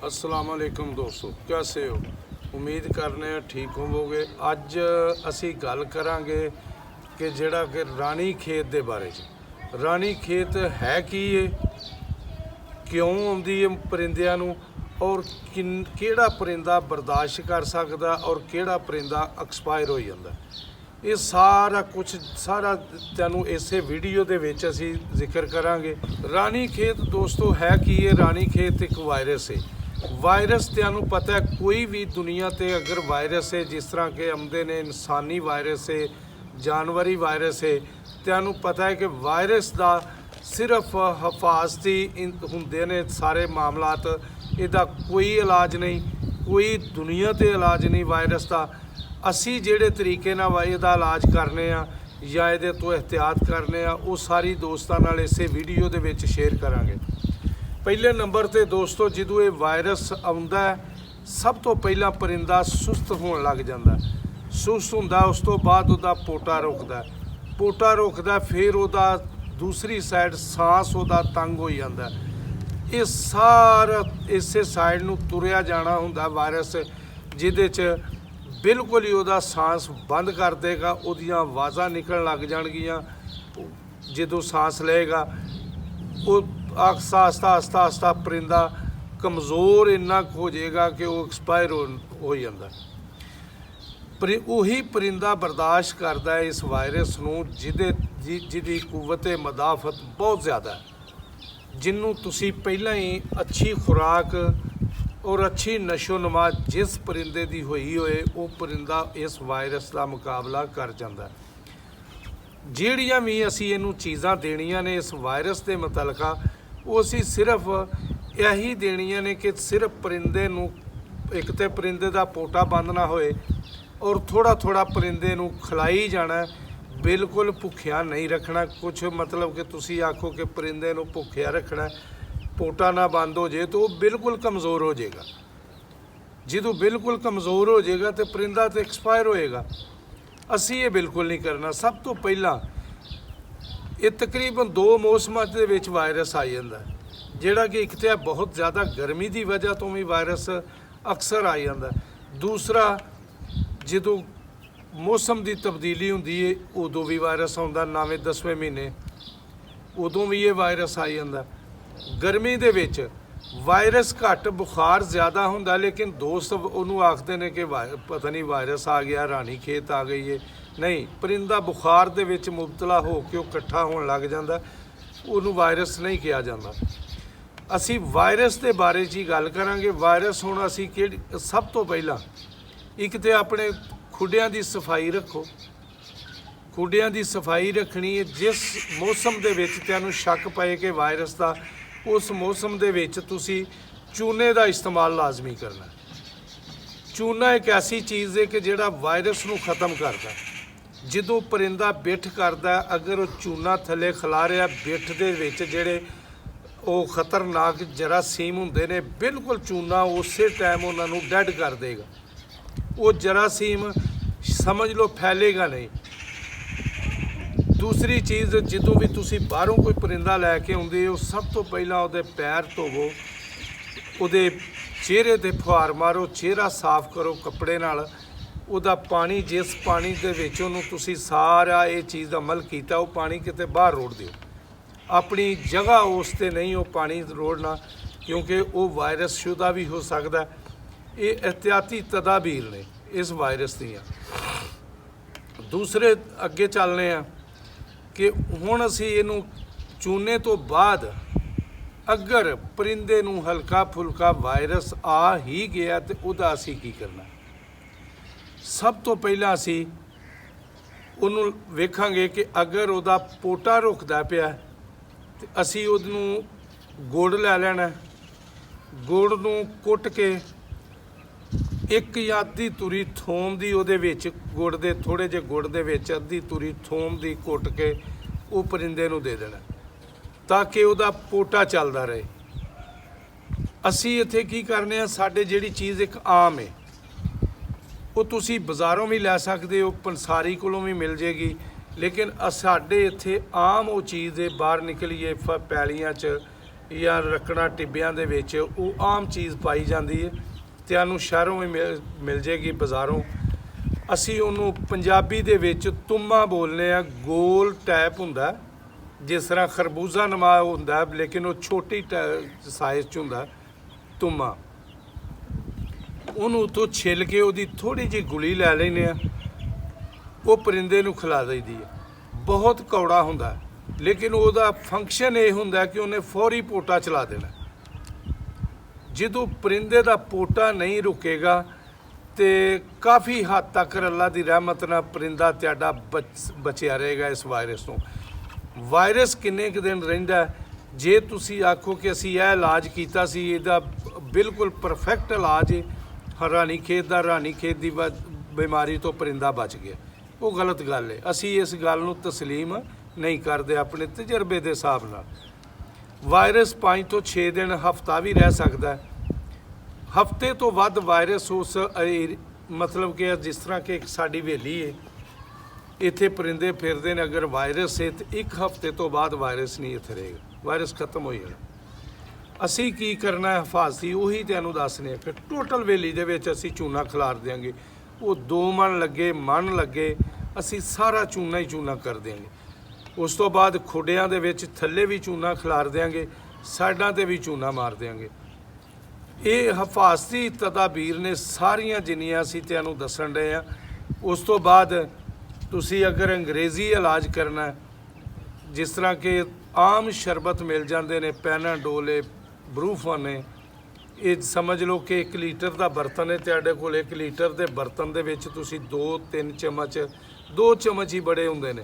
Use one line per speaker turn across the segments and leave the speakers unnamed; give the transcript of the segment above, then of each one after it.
अस्सलाम वालेकुम दोस्तों, कैसे हो? उम्मीद करने ठीक होवोगे। अज असी गल करांगे कि जिहड़ा कि रानी खेत दे बारे च। रानी खेत है की है, क्यों आउंदी है परिंदियां नूं, और किहड़ा परिंदा बर्दाश्त कर सकदा और किहड़ा परिंदा एक्सपायर हो जांदा। ये सारा कुछ तैनूं इसे वीडियो दे विच असी जिक्र करांगे। रानी खेत दोस्तों है की है? रानी खेत एक वायरस है। वायरस तैनूं पता है, कोई भी दुनिया ते अगर वायरस है, जिस तरह के आउंदे ने इंसानी वायरस है, जानवरी वायरस है, तैनूं पता है कि वायरस दा सिर्फ हिफाजती हुंदे ने सारे मामलात। इहदा कोई इलाज नहीं, कोई दुनिया ते इलाज नहीं वायरस दा। असी जिहड़े तरीके नाल इहदा इलाज करने आ या इहदे तो एहतियात करने आ, वो सारी दोस्तां नाल इसे वीडियो दे विच शेयर करांगे। पहले नंबर ते दोस्तों, जदों ये वायरस आउंदा है, सब तो पहला परिंदा सुस्त होण लग जांदा। सुस्त हुंदा, उस तो बाद उहदा पोटा रुकदा, फिर उहदा दूसरी साइड सांस उहदा तंग हो जांदा। ये सारा इसे साइड नूं तुरिया जाना हुंदा वायरस, जिहदे च बिल्कुल ही उहदा सांस बंद कर देगा, उहदियां आवाज़ां निकलण लग जाणगियां। जदों सांस लेगा वो आस्ता आस्ता परिंदा कमज़ोर इन्ना हो जाएगा कि वो एक्सपायर हो जाता। पर उही परिंदा बर्दाश्त करता है इस वायरस नूं जिहदी कुव्वत मदाफत बहुत ज़्यादा है, जिन्हों तुसी पहला ही अच्छी खुराक और अच्छी नशो नुमा जिस परिंदे की हुई होए, वो परिंदा इस वायरस का मुकाबला कर जाता है। ਜਿਹੜੀਆਂ भी असी इनू चीज़ां देनियां ने इस वायरस के मुतलका, वो असी सिर्फ यही देनियां ने कि सिर्फ परिंदे नू, एक तो परिंदे का पोटा बंद ना होए और थोड़ा थोड़ा परिंदे नू खिलाई जाना, बिल्कुल भुखिया नहीं रखना। कुछ मतलब कि तुसी आखो कि परिंदे नू भुखिया रखना, पोटा ना बंद हो जाए तो वो बिल्कुल कमज़ोर हो जाएगा। जो बिल्कुल कमज़ोर हो जाएगा तो परिंदा तो एक्सपायर होएगा। असी ये बिल्कुल नहीं करना। सब तो पहला ये तकरीबन 2 मौसमां दे विच वायरस आ जाता, जिहड़ा कि एक तो बहुत ज़्यादा गर्मी की वजह तो भी वायरस अक्सर आ जाता। दूसरा, जो मौसम की तब्दीली होंदी है उदों भी वायरस आउंदा, 9वें-10वें महीने उदों भी ये वायरस आ जाता। गर्मी दे विच वायरस घट, बुखार ज़्यादा होंदा, लेकिन दोस्त उन्होंने आखते हैं कि पता नहीं वायरस आ गया, रानी खेत आ गई है। नहीं, परिंदा बुखार दे विच मुबतला हो के इकट्ठा होने लग जाता, उन्होंने वायरस नहीं कहा जाता। असी वायरस के बारे च ही गल करांगे। वायरस हुण असी सब तो पहला एक तो अपने खुडियां की सफाई रखो। खुडियां की सफाई रखनी है। जिस मौसम दे विच तुहानूं शक पए कि वायरस का, उस मौसम दे विच तुसी चूने का इस्तेमाल लाजमी करना। चूना एक ऐसी चीज़ है कि जिहड़ा वायरस नूं ख़त्म करता। जदों परिंदा बिठ करता, अगर वो चूना थले खिलारिया, बिठ दे विच जिहड़े वो खतरनाक जरासीम हुंदे ने, बिल्कुल चूना उस टाइम उन्होंने डैड कर देगा। वो जरासीम समझ लो फैलेगा नहीं। दूसरी चीज़, जो भी तुसी बाहरों कोई परिंदा लैके आउंदे हो, सब तो पहला उहदे पैर धोवो, उहदे चेहरे ते फुहार मारो, चेहरा साफ करो कपड़े नाल। उहदा पानी, जिस पानी दे विच उहनूं तुसी सारा ये चीज़ अमल कीता, वो पानी किते बाहर रोड़ दिओ। अपनी जगह उस ते नहीं वो पानी रोड़ना, क्योंकि वो वायरस शुदा भी हो सकता है। ये एहतियाती तदाबीर ने इस वायरस दियां। दूसरे अगे चलने आ कि हुण असी इनू चूने तो बाद अगर परिंदे नूं हल्का फुल्का वायरस आ ही गया तो उहदा असी की करना। सब तो पहला असी उहनूं वेखांगे कि अगर उहदा पोटा रुकदा पिया तो असी उहनूं गुड़ लै लेना। गुड़ नूं कुट के एक या अद्धी तुरी थोम दी उहदे विच, गुड़ दे थोड़े जे गुड़ दे विच अद्धी तुरी थोम दी कुट के वो परिंदे नूं दे देना, ताकि उहदा पोटा चलदा रहे। असी इत्थे की करने आ, साडे जिहड़ी चीज़ एक आम है, वो तुसी बाज़ारों भी लै सकदे हो, पंसारी कोलों भी मिल जाएगी, लेकिन साडे इत्थे आम वो चीज़ है। बाहर निकलीए पैलियां च ਜਾਂ ਰੱਖਣਾ ਟਿੱਬਿਆਂ ਦੇ ਵਿੱਚ ਉਹ ਆਮ ਚੀਜ਼ ਪਾਈ ਜਾਂਦੀ ਹੈ। ਤੁਹਾਨੂੰ ਸ਼ਹਿਰੋਂ ਵੀ ਮਿਲ ਜੇਗੀ, ਬਾਜ਼ਾਰੋਂ। ਅਸੀਂ ਉਹਨੂੰ ਪੰਜਾਬੀ ਦੇ ਵਿੱਚ ਤੁੰਮਾ ਬੋਲਦੇ ਆ। ਗੋਲ ਟਾਈਪ ਹੁੰਦਾ, ਜਿਸ ਤਰ੍ਹਾਂ ਖਰਬੂਜ਼ਾ ਨਮਾ ਹੁੰਦਾ, ਲੇਕਿਨ ਉਹ ਛੋਟੀ ਸਾਈਜ਼ 'ਚ ਹੁੰਦਾ ਤੁੰਮਾ। ਉਹਨੂੰ ਉੱਤੋਂ ਛਿੱਲ ਕੇ ਉਹਦੀ ਥੋੜ੍ਹੀ ਜਿਹੀ ਗੁਲੀ ਲੈ ਲੈਂਦੇ ਆ, ਉਹ ਪਰਿੰਦੇ ਨੂੰ ਖਿਲਾ ਦਈਦੀ ਹੈ। ਬਹੁਤ ਕੌੜਾ ਹੁੰਦਾ, ਲੇਕਿਨ ਉਹਦਾ ਫੰਕਸ਼ਨ ਇਹ ਹੁੰਦਾ ਕਿ ਉਹਨੇ ਫੌਰੀ ਪੋਟਾ ਚਲਾ ਦੇਣਾ। ਜਦੋਂ ਪਰਿੰਦੇ ਦਾ ਪੋਟਾ ਨਹੀਂ ਰੁਕੇਗਾ ਤੇ ਕਾਫੀ ਹੱਦ ਤੱਕ ਅੱਲਾ ਦੀ ਰਹਿਮਤ ਨਾਲ ਪਰਿੰਦਾ ਤੁਹਾਡਾ ਬਚਿਆ ਰਹੇਗਾ ਇਸ ਵਾਇਰਸ ਤੋਂ। ਵਾਇਰਸ ਕਿੰਨੇ ਕੁ ਦਿਨ ਰਹਿੰਦਾ? ਜੇ ਤੁਸੀਂ ਆਖੋ ਕਿ ਅਸੀਂ ਇਹ ਇਲਾਜ ਕੀਤਾ ਸੀ, ਇਹਦਾ ਬਿਲਕੁਲ ਪਰਫੈਕਟ ਇਲਾਜ ਹੈ, ਰਾਣੀਖੇਤ ਦਾ, ਰਾਣੀਖੇਤ ਦੀ ਬਿਮਾਰੀ ਤੋਂ ਪਰਿੰਦਾ ਬਚ ਗਿਆ, ਉਹ ਗਲਤ ਗੱਲ ਹੈ। ਅਸੀਂ ਇਸ ਗੱਲ ਨੂੰ ਤਸਲੀਮ ਨਹੀਂ ਕਰਦੇ ਆਪਣੇ ਤਜਰਬੇ ਦੇ ਹਿਸਾਬ ਨਾਲ। ਵਾਇਰਸ 5 ਤੋਂ 6 ਦਿਨ, ਹਫ਼ਤਾ ਵੀ ਰਹਿ ਸਕਦਾ ਹੈ। ਹਫ਼ਤੇ ਤੋਂ ਵੱਧ ਵਾਇਰਸ ਉਸ ਮਤਲਬ ਕਿ ਜਿਸ ਤਰ੍ਹਾਂ ਕਿ ਸਾਡੀ ਹਵੇਲੀ ਹੈ, ਇੱਥੇ ਪਰਿੰਦੇ ਫਿਰਦੇ ਨੇ, ਅਗਰ ਵਾਇਰਸ ਹੈ ਤਾਂ 1 ਹਫ਼ਤੇ ਤੋਂ ਬਾਅਦ ਵਾਇਰਸ ਨਹੀਂ ਇੱਥੇ ਰਹੇਗਾ, ਵਾਇਰਸ ਖਤਮ ਹੋ ਜਾਣਾ। ਅਸੀਂ ਕੀ ਕਰਨਾ ਹੈ ਹਿਫਾਜ਼ਤੀ, ਉਹੀ ਤੁਹਾਨੂੰ ਦੱਸਨੇ। ਫਿਰ ਟੋਟਲ ਹਵੇਲੀ ਦੇ ਵਿੱਚ ਅਸੀਂ ਚੂਨਾ ਖਿਲਾਰ ਦਿਆਂਗੇ। ਉਹ 2 ਮਣ ਲੱਗੇ, ਮਣ ਲੱਗੇ, ਅਸੀਂ ਸਾਰਾ ਚੂਨਾ ਹੀ ਚੂਨਾ ਕਰ ਦਿਆਂਗੇ। ਉਸ ਤੋਂ ਬਾਅਦ ਖੁੱਡਿਆਂ ਦੇ ਵਿੱਚ ਥੱਲੇ ਵੀ ਚੂਨਾ ਖਿਲਾਰ ਦਿਆਂਗੇ, ਸਾਈਡਾਂ 'ਤੇ ਵੀ ਚੂਨਾ ਮਾਰ ਦਿਆਂਗੇ। ਇਹ ਹਿਫਾਜ਼ਤੀ ਤਦਾਬੀਰ ਨੇ ਸਾਰੀਆਂ ਜਿੰਨੀਆਂ ਅਸੀਂ ਤੁਹਾਨੂੰ ਦੱਸਣ ਰਹੇ ਹਾਂ। ਉਸ ਤੋਂ ਬਾਅਦ ਤੁਸੀਂ ਅਗਰ ਅੰਗਰੇਜ਼ੀ ਇਲਾਜ ਕਰਨਾ ਹੈ, ਜਿਸ ਤਰ੍ਹਾਂ ਕਿ ਆਮ ਸ਼ਰਬਤ ਮਿਲ ਜਾਂਦੇ ਨੇ, ਪੈਨਾਡੋਲ, ਬਰੂਫਨ ਨੇ, ਇਹ ਸਮਝ ਲਓ ਕਿ 1 ਲੀਟਰ ਦਾ ਬਰਤਨ ਹੈ ਤੁਹਾਡੇ ਕੋਲ। 1 ਲੀਟਰ ਦੇ ਬਰਤਨ ਦੇ ਵਿੱਚ ਤੁਸੀਂ 2-3 ਚਮਚ, 2 ਚਮਚ ਹੀ ਬੜੇ ਹੁੰਦੇ ਨੇ,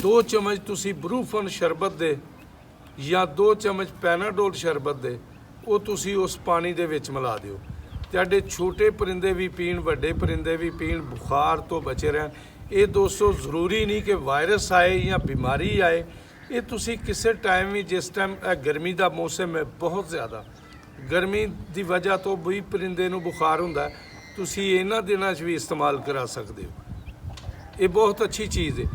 2 ਚਮਚ ਤੁਸੀਂ ਬਰੂਫਨ ਸ਼ਰਬਤ ਦੇ ਜਾਂ 2 ਚਮਚ ਪੈਨਾਡੋਲ ਸ਼ਰਬਤ ਦੇ, ਉਹ ਤੁਸੀਂ ਉਸ ਪਾਣੀ ਦੇ ਵਿੱਚ ਮਿਲਾ ਦਿਓ। ਤੁਹਾਡੇ ਛੋਟੇ ਪਰਿੰਦੇ ਵੀ ਪੀਣ, ਵੱਡੇ ਪਰਿੰਦੇ ਵੀ ਪੀਣ, ਬੁਖਾਰ ਤੋਂ ਬਚੇ ਰਹਿਣ। ਇਹ ਦੋਸਤੋ ਜ਼ਰੂਰੀ ਨਹੀਂ ਕਿ ਵਾਇਰਸ ਆਏ ਜਾਂ ਬਿਮਾਰੀ ਆਏ, ਇਹ ਤੁਸੀਂ ਕਿਸੇ ਟਾਈਮ ਵੀ, ਜਿਸ ਟਾਈਮ ਗਰਮੀ ਦਾ ਮੌਸਮ ਹੈ, ਬਹੁਤ ਜ਼ਿਆਦਾ ਗਰਮੀ ਦੀ ਵਜ੍ਹਾ ਤੋਂ ਵੀ ਪਰਿੰਦੇ ਨੂੰ ਬੁਖਾਰ ਹੁੰਦਾ, ਤੁਸੀਂ ਇਹਨਾਂ ਦਿਨਾਂ 'ਚ ਵੀ ਇਸਤੇਮਾਲ ਕਰਾ ਸਕਦੇ ਹੋ। ਇਹ ਬਹੁਤ ਅੱਛੀ ਚੀਜ਼ ਹੈ।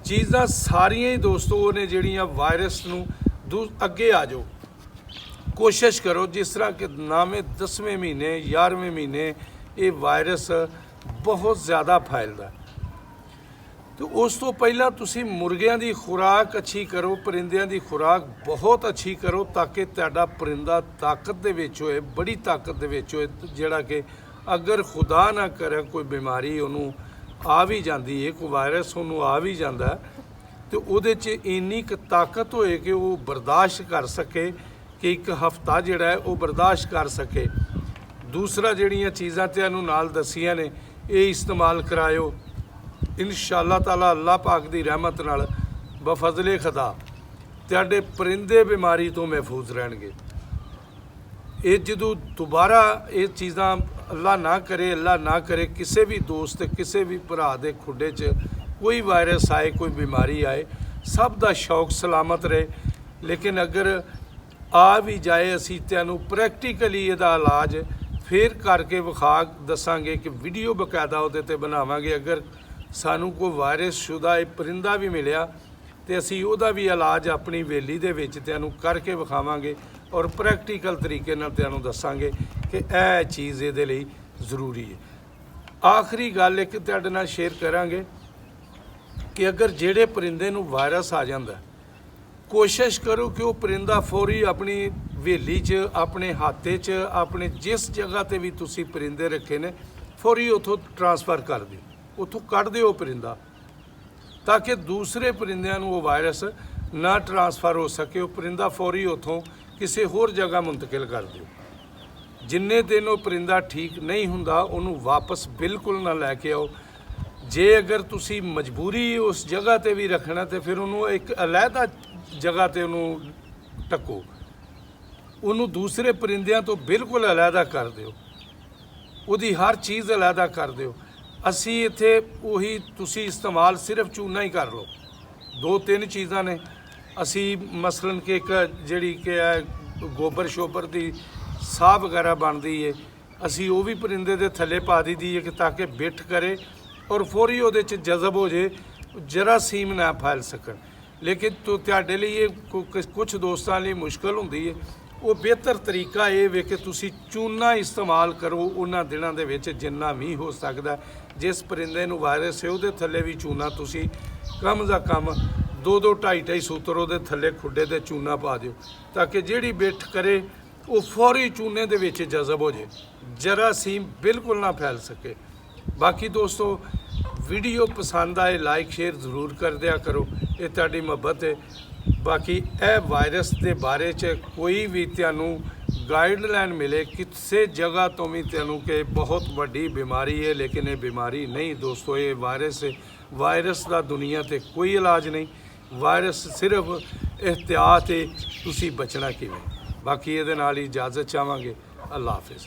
ਚੀਜ਼ਾਂ ਸਾਰੀਆਂ ਹੀ ਦੋਸਤੋ ਨੇ ਜਿਹੜੀਆਂ ਵਾਇਰਸ ਨੂੰ ਅੱਗੇ ਆ ਜਾਓ, ਕੋਸ਼ਿਸ਼ ਕਰੋ। ਜਿਸ ਤਰ੍ਹਾਂ ਕਿ ਨਾਮੇ 10ਵੇਂ ਮਹੀਨੇ, 11ਵੇਂ ਮਹੀਨੇ ਇਹ ਵਾਇਰਸ ਬਹੁਤ ਜ਼ਿਆਦਾ ਫੈਲਦਾ। ਤੇ ਉਸ ਤੋਂ ਪਹਿਲਾਂ ਤੁਸੀਂ ਮੁਰਗਿਆਂ ਦੀ ਖੁਰਾਕ ਅੱਛੀ ਕਰੋ, ਪਰਿੰਦਿਆਂ ਦੀ ਖੁਰਾਕ ਬਹੁਤ ਅੱਛੀ ਕਰੋ, ਤਾਂ ਕਿ ਤੁਹਾਡਾ ਪਰਿੰਦਾ ਤਾਕਤ ਦੇ ਵਿੱਚ ਹੋਏ, ਬੜੀ ਤਾਕਤ ਦੇ ਵਿੱਚ ਹੋਏ, ਜਿਹੜਾ ਕਿ ਅਗਰ ਖੁਦਾ ਨਾ ਕਰੇ ਕੋਈ ਬਿਮਾਰੀ ਉਹਨੂੰ ਆ ਵੀ ਜਾਂਦੀ ਹੈ, ਕੋਈ ਵਾਇਰਸ ਉਹਨੂੰ ਆ ਵੀ ਜਾਂਦਾ, ਤੇ ਉਹਦੇ 'ਚ ਇੰਨੀ ਕੁ ਤਾਕਤ ਹੋਏ ਕਿ ਉਹ ਬਰਦਾਸ਼ਤ ਕਰ ਸਕੇ, ਕਿ 1 ਹਫ਼ਤਾ ਜਿਹੜਾ ਹੈ ਉਹ ਬਰਦਾਸ਼ਤ ਕਰ ਸਕੇ। ਦੂਸਰਾ ਜਿਹੜੀਆਂ ਚੀਜ਼ਾਂ ਤੁਹਾਨੂੰ ਨਾਲ ਦੱਸੀਆਂ ਨੇ, ਇਹ ਇਸਤੇਮਾਲ ਕਰਾਇਓ। ਇਨਸ਼ਾਅੱਲਾ ਤਾਲਾ ਅੱਲਾਹ ਪਾਕ ਦੀ ਰਹਿਮਤ ਨਾਲ ਬਫਜ਼ਲੇ ਖੁਦਾ ਤੁਹਾਡੇ ਪਰਿੰਦੇ ਬਿਮਾਰੀ ਤੋਂ ਮਹਿਫੂਜ਼ ਰਹਿਣਗੇ। ਇਹ ਜਦੋਂ ਦੁਬਾਰਾ ਇਹ ਚੀਜ਼ਾਂ ਅੱਲਾਹ ਨਾ ਕਰੇ ਕਿਸੇ ਵੀ ਦੋਸਤ, ਕਿਸੇ ਵੀ ਭਰਾ ਦੇ ਖੁੱਡੇ 'ਚ ਕੋਈ ਵਾਇਰਸ ਆਏ, ਕੋਈ ਬਿਮਾਰੀ ਆਏ, ਸਭ ਦਾ ਸ਼ੌਕ ਸਲਾਮਤ ਰਹੇ। ਲੇਕਿਨ ਅਗਰ ਆ ਵੀ ਜਾਏ, ਅਸੀਂ ਤੁਹਾਨੂੰ ਪ੍ਰੈਕਟੀਕਲੀ ਇਹਦਾ ਇਲਾਜ ਫੇਰ ਕਰਕੇ ਵਿਖਾ ਦੱਸਾਂਗੇ, ਕਿ ਵੀਡੀਓ ਬਕਾਇਦਾ ਉਹਦੇ 'ਤੇ ਬਣਾਵਾਂਗੇ। ਅਗਰ ਸਾਨੂੰ ਕੋਈ ਵਾਇਰਸ ਸ਼ੁਦਾ ਪਰਿੰਦਾ ਵੀ ਮਿਲਿਆ ਤੇ ਅਸੀਂ ਉਹਦਾ ਵੀ ਇਲਾਜ ਆਪਣੀ ਹਵੇਲੀ ਦੇ ਵਿੱਚ ਤੁਹਾਨੂੰ ਕਰਕੇ ਵਿਖਾਵਾਂਗੇ, ਔਰ ਪ੍ਰੈਕਟੀਕਲ ਤਰੀਕੇ ਨਾਲ ਤੁਹਾਨੂੰ ਦੱਸਾਂਗੇ ਕਿ ਇਹ ਚੀਜ਼ ਇਹਦੇ ਲਈ ਜ਼ਰੂਰੀ ਹੈ। ਆਖਰੀ ਗੱਲ ਇੱਕ ਤੁਹਾਡੇ ਨਾਲ ਸ਼ੇਅਰ ਕਰਾਂਗੇ ਕਿ ਅਗਰ ਜਿਹੜੇ ਪਰਿੰਦੇ ਨੂੰ ਵਾਇਰਸ ਆ ਜਾਂਦਾ, ਕੋਸ਼ਿਸ਼ ਕਰੋ ਕਿ ਉਹ ਪਰਿੰਦਾ ਫੌਰੀ ਆਪਣੀ ਹਵੇਲੀ 'ਚ, ਆਪਣੇ ਹਾਤੇ 'ਚ, ਆਪਣੇ ਜਿਸ ਜਗ੍ਹਾ 'ਤੇ ਵੀ ਤੁਸੀਂ ਪਰਿੰਦੇ ਰੱਖੇ ਨੇ, ਫੌਰੀ ਉੱਥੋਂ ਟਰਾਂਸਫਰ ਕਰ ਦਿਓ, ਉੱਥੋਂ ਕੱਢ ਦਿਓ ਪਰਿੰਦਾ, ਤਾਂ ਕਿ ਦੂਸਰੇ ਪਰਿੰਦਿਆਂ ਨੂੰ ਉਹ ਵਾਇਰਸ ਨਾ ਟਰਾਂਸਫਰ ਹੋ ਸਕੇ। ਉਹ ਪਰਿੰਦਾ ਫੌਰੀ ਉੱਥੋਂ ਕਿਸੇ ਹੋਰ ਜਗ੍ਹਾ ਮੁੰਤਕਿਲ ਕਰ ਦਿਓ। ਜਿੰਨੇ ਦਿਨ ਉਹ ਪਰਿੰਦਾ ਠੀਕ ਨਹੀਂ ਹੁੰਦਾ, ਉਹਨੂੰ ਵਾਪਸ ਬਿਲਕੁਲ ਨਾ ਲੈ ਕੇ ਆਓ। ਜੇ ਅਗਰ ਤੁਸੀਂ ਮਜਬੂਰੀ ਉਸ ਜਗ੍ਹਾ 'ਤੇ ਵੀ ਰੱਖਣਾ, ਤੇ ਫਿਰ ਉਹਨੂੰ ਇੱਕ ਅਲੱਗਾ ਜਗ੍ਹਾ 'ਤੇ ਉਹਨੂੰ ਢੱਕੋ, ਉਹਨੂੰ ਦੂਸਰੇ ਪਰਿੰਦਿਆਂ ਤੋਂ ਬਿਲਕੁਲ ਅਲੱਗਾ ਕਰ ਦਿਓ, ਉਹਦੀ ਹਰ ਚੀਜ਼ ਅਲੱਗਾ ਕਰ ਦਿਓ। ਅਸੀਂ ਇੱਥੇ ਉਹੀ ਤੁਸੀਂ ਇਸਤੇਮਾਲ ਸਿਰਫ ਚੂਨਾ ਹੀ ਕਰ ਲਓ। 2-3 ਚੀਜ਼ਾਂ ਨੇ ਅਸੀਂ, ਮਸਲਨ ਕਿ ਇੱਕ ਜਿਹੜੀ ਕਿ ਹੈ ਗੋਬਰ ਸ਼ੋਬਰ ਦੀ ਸਾਹ ਵਗੈਰਾ ਬਣਦੀ ਹੈ, ਅਸੀਂ ਉਹ ਵੀ ਪਰਿੰਦੇ ਦੇ ਥੱਲੇ ਪਾ ਦਿੱਤੀ ਹੈ, ਕਿ ਤਾਂ ਕਿ ਬਿੱਠ ਕਰੇ ਔਰ ਫੌਰੀ ਉਹਦੇ 'ਚ ਜਜ਼ਬ ਹੋ ਜੇ, ਜਰਾਸੀਮ ਨਾ ਫੈਲ ਸਕਣ। ਲੇਕਿਨ ਤੁਹਾਡੇ ਲਈ ਇਹ ਕੁਝ ਦੋਸਤਾਂ ਲਈ ਮੁਸ਼ਕਲ ਹੁੰਦੀ ਹੈ। ਉਹ ਬਿਹਤਰ ਤਰੀਕਾ ਇਹ ਵੇ ਕਿ ਤੁਸੀਂ ਚੂਨਾ ਇਸਤੇਮਾਲ ਕਰੋ ਉਹਨਾਂ ਦਿਨਾਂ ਦੇ ਵਿੱਚ ਜਿੰਨਾ ਵੀ ਹੋ ਸਕਦਾ। ਜਿਸ ਪਰਿੰਦੇ ਨੂੰ ਵਾਇਰਸ ਹੈ ਉਹਦੇ ਥੱਲੇ ਵੀ ਚੂਨਾ ਤੁਸੀਂ ਕਮ ਦਾ ਕਮ 2-2 2.5 ਸੂਤਰ ਉਹਦੇ ਥੱਲੇ ਖੁੱਡੇ ਦੇ ਚੂਨਾ ਪਾ ਦਿਓ, ਤਾਂ ਕਿ ਜਿਹੜੀ ਬਿੱਠ ਕਰੇ ਉਹ ਫੌਰੀ ਚੂਨੇ ਦੇ ਵਿੱਚ ਜਜ਼ਬ ਹੋ ਜੇ, ਜਰਾਸੀਮ ਬਿਲਕੁਲ ਨਾ ਫੈਲ ਸਕੇ। ਬਾਕੀ ਦੋਸਤੋ ਵੀਡੀਓ ਪਸੰਦ ਆਏ ਲਾਈਕ ਸ਼ੇਅਰ ਜ਼ਰੂਰ ਕਰ ਦਿਆ ਕਰੋ, ਇਹ ਤੁਹਾਡੀ ਮੁਹੱਬਤ ਹੈ। ਬਾਕੀ ਇਹ ਵਾਇਰਸ ਦੇ ਬਾਰੇ 'ਚ ਕੋਈ ਵੀ ਤੁਹਾਨੂੰ ਗਾਈਡਲਾਈਨ ਮਿਲੇ ਕਿਸੇ ਜਗ੍ਹਾ ਤੋਂ ਵੀ ਤੁਹਾਨੂੰ ਕਿ ਬਹੁਤ ਵੱਡੀ ਬਿਮਾਰੀ ਹੈ, ਲੇਕਿਨ ਇਹ ਬਿਮਾਰੀ ਨਹੀਂ ਦੋਸਤੋ, ਇਹ ਵਾਇਰਸ ਹੈ। ਵਾਇਰਸ ਦਾ ਦੁਨੀਆ 'ਤੇ ਕੋਈ ਇਲਾਜ ਨਹੀਂ, ਵਾਇਰਸ ਸਿਰਫ ਇਹਤਿਆਤ ਹੈ, ਤੁਸੀਂ ਬਚਣਾ ਕਿਵੇਂ। ਬਾਕੀ ਇਹਦੇ ਨਾਲ ਹੀ ਇਜਾਜ਼ਤ ਚਾਹਾਂਗੇ। ਅੱਲਾ ਹਾਫਿਜ਼।